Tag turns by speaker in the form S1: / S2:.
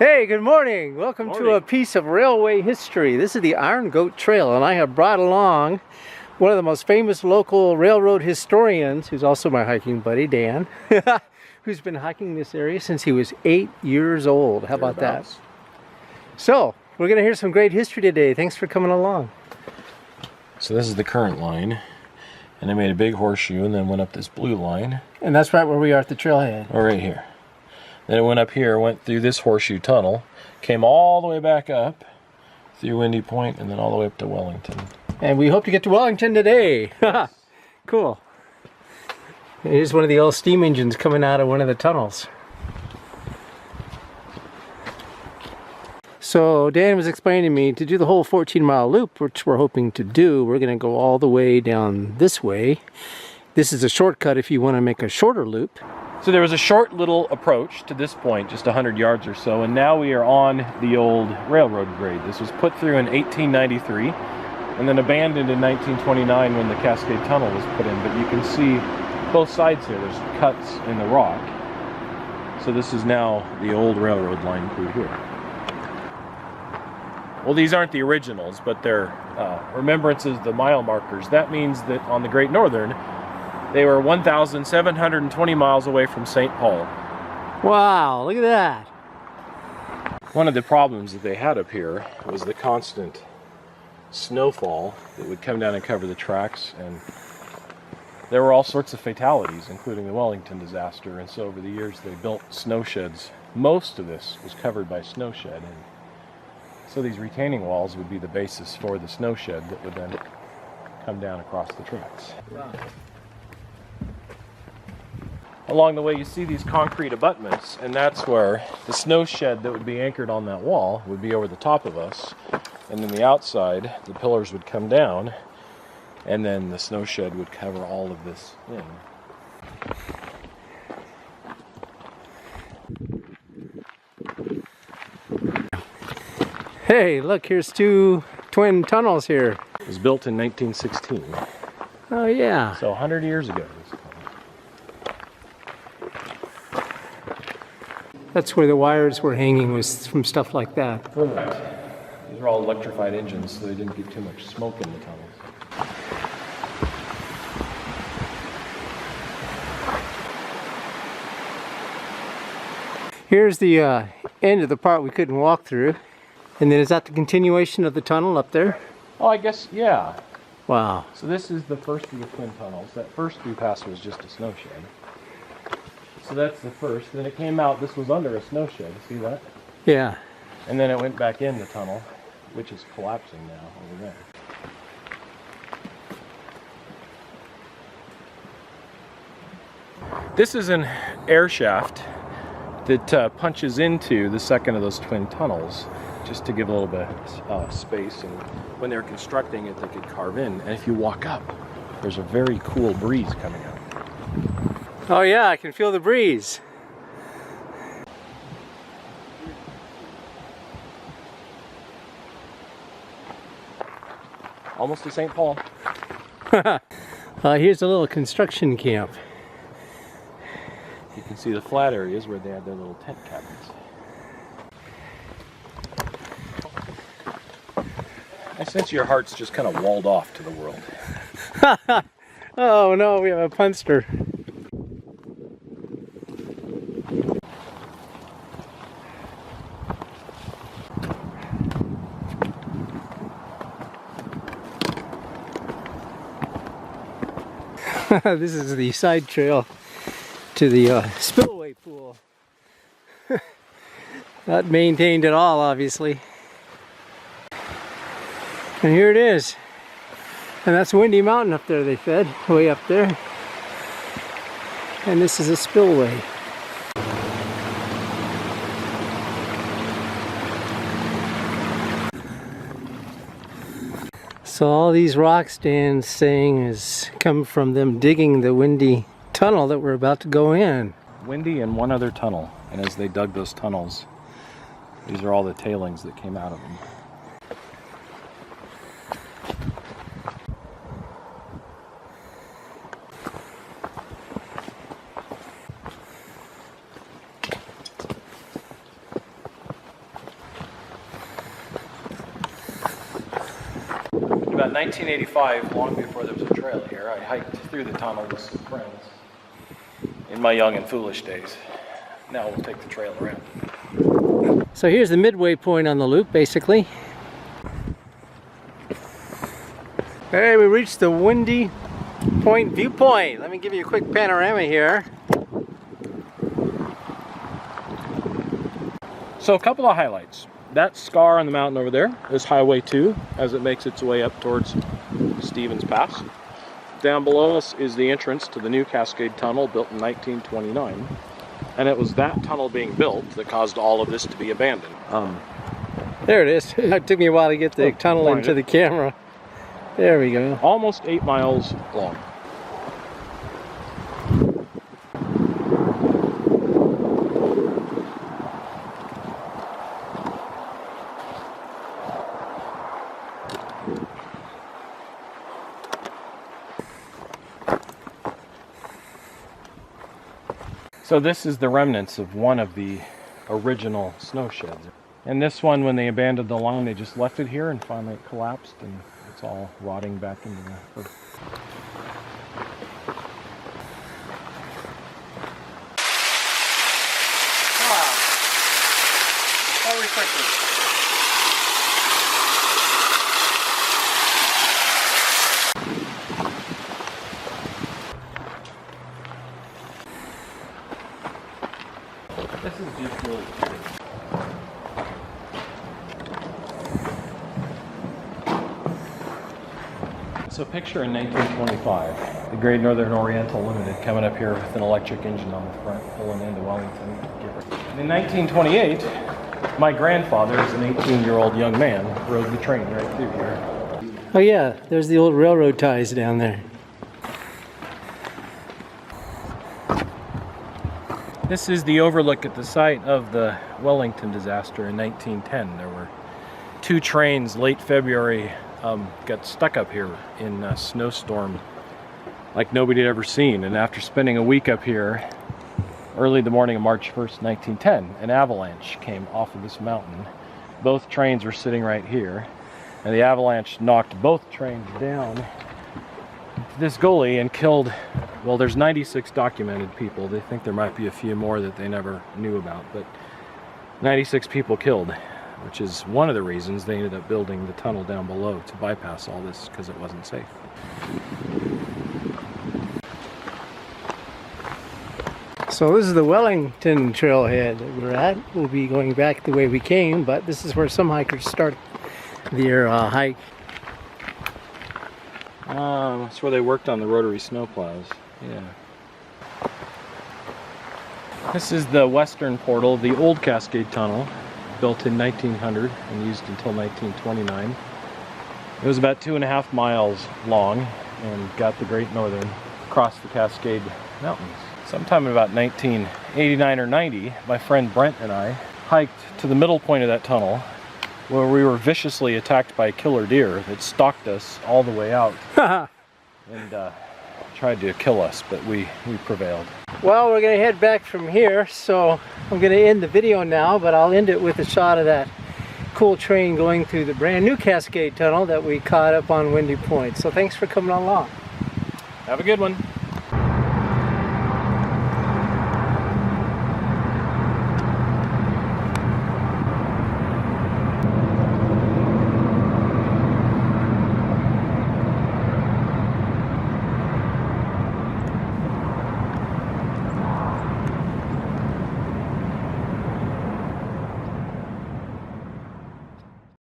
S1: Hey, good morning. Welcome to a piece of railway history. This is the Iron Goat Trail, and I have brought along one of the most famous local railroad historians, who's also my hiking buddy, Dan, who's been hiking this area since he was 8 years old. How about that? So, we're going to hear some great history today. Thanks for coming along.
S2: So this is the current line, and I made a big horseshoe and then went up this blue line.
S1: And that's right where we are at the trailhead.
S2: Oh, right here. Then it went up here, went through this horseshoe tunnel, came all the way back up through Windy Point, and then all the way up to Wellington.
S1: And we hope to get to Wellington today. Cool. Here's one of the old steam engines coming out of one of the tunnels. So Dan was explaining to me to do the whole 14-mile loop, which we're hoping to do. We're going to go all the way down this way. This is a shortcut if you want to make a shorter loop.
S2: So there was a short little approach to this point, just 100 yards or so, and now we are on the old railroad grade. This was put through in 1893 and then abandoned in 1929 when the Cascade Tunnel was put in. But you can see both sides here, there's cuts in the rock. So this is now the old railroad line through here. Well, these aren't the originals, but they're remembrances, the mile markers. That means that on the Great Northern, they were 1,720 miles away from St. Paul.
S1: Wow, look at that.
S2: One of the problems that they had up here was the constant snowfall that would come down and cover the tracks, and there were all sorts of fatalities, including the Wellington Disaster, and so over the years they built snow sheds. Most of this was covered by snow shed, and so these retaining walls would be the basis for the snow shed that would then come down across the tracks.
S1: Wow.
S2: Along the way you see these concrete abutments, and that's where the snow shed that would be anchored on that wall would be over the top of us, and then the outside the pillars would come down, and then the snow shed would cover all of this in.
S1: Hey, look, here's two twin tunnels here.
S2: It was built in 1916.
S1: Oh yeah.
S2: So 100 years ago.
S1: That's where the wires were hanging, was from stuff like that.
S2: Correct. These are all electrified engines, so they didn't get too much smoke in the tunnels.
S1: Here's the end of the part we couldn't walk through. And then is that the continuation of the tunnel up there?
S2: Oh, I guess, yeah.
S1: Wow.
S2: So this is the first of the twin tunnels. That first we passed was just a snow shed. So that's the first. Then it came out, this was under a snow shed, see that?
S1: Yeah.
S2: And then it went back in the tunnel, which is collapsing now over there. This is an air shaft that punches into the second of those twin tunnels, just to give a little bit of space. And when they're constructing it, they could carve in. And if you walk up, there's a very cool breeze coming out.
S1: Oh yeah, I can feel the breeze.
S2: Almost to St. Paul.
S1: Here's a little construction camp.
S2: You can see the flat areas where they had their little tent cabins. I sense your heart's just kind of walled off to the world.
S1: Oh no, we have a punster. This is the side trail to the spillway pool. Not maintained at all, obviously. And here it is. And that's Windy Mountain up there they fed, way up there. And this is a spillway. So all these rocks Dan's saying is come from them digging the Windy tunnel that we're about to go in.
S2: Windy and one other tunnel. And as they dug those tunnels, these are all the tailings that came out of them. 1985, long before there was a trail here, I hiked through the tunnel with some friends in my young and foolish days. Now we'll take the trail around.
S1: So here's the midway point on the loop, basically. Hey, we reached the Windy Point viewpoint. Let me give you a quick panorama here.
S2: So a couple of highlights. That scar on the mountain over there is Highway 2 as it makes its way up towards Stevens Pass. Down below us is the entrance to the new Cascade Tunnel built in 1929. And it was that tunnel being built that caused all of this to be abandoned.
S1: There it is. It took me a while to get the tunnel into the camera. There we go.
S2: Almost 8 miles long. So this is the remnants of one of the original snow sheds. And this one, when they abandoned the line, they just left it here and finally it collapsed and it's all rotting back into the earth.
S1: Wow. How refreshing.
S2: This is just really cool. So picture in 1925, the Great Northern Oriental Limited coming up here with an electric engine on the front, pulling into Wellington. In 1928, my grandfather, as an 18-year-old young man, rode the train right through here.
S1: Oh yeah, there's the old railroad ties down there.
S2: This is the overlook at the site of the Wellington Disaster in 1910. There were 2 trains late February got stuck up here in a snowstorm like nobody had ever seen. And after spending a week up here, early the morning of March 1st, 1910, an avalanche came off of this mountain. Both trains were sitting right here, and the avalanche knocked both trains down this gully and killed, well, there's 96 documented people. They think there might be a few more that they never knew about, but 96 people killed, which is one of the reasons they ended up building the tunnel down below to bypass all this, because it wasn't safe.
S1: So this is the Wellington Trailhead that we're at. We'll be going back the way we came, but this is where some hikers start their hike.
S2: That's where they worked on the rotary snowplows. Yeah. This is the western portal of the old Cascade Tunnel, built in 1900 and used until 1929. It was about 2.5 miles long and got the Great Northern across the Cascade Mountains. Sometime in about 1989 or 90, my friend Brent and I hiked to the middle point of that tunnel, where we were viciously attacked by a killer deer that stalked us all the way out and tried to kill us, but we prevailed.
S1: Well, we're going to head back from here, so I'm going to end the video now, but I'll end it with a shot of that cool train going through the brand new Cascade Tunnel that we caught up on Windy Point. So thanks for coming along.
S2: Have a good one.